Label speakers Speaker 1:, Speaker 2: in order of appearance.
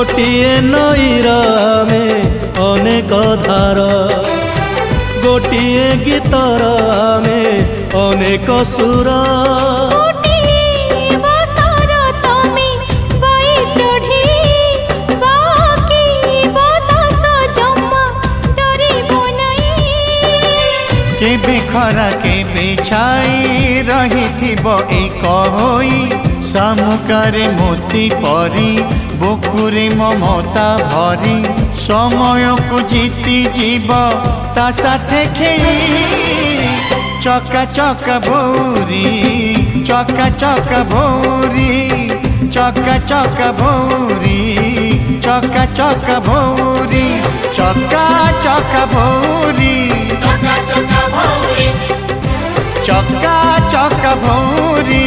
Speaker 1: गोटिए नईर आमे अनेक धार गोटिए गीतर आमे अनेक सुर
Speaker 2: केबे खरा केबे छाई रही एक होई सामुकारे मोती परी बुकुरे ममता भरी समय को जीती जीव ता साथे खेली चका चका भौरी चका चका भौरी चका चका भौरी चका चका भौरी चका चका भौरी चका चका भौरी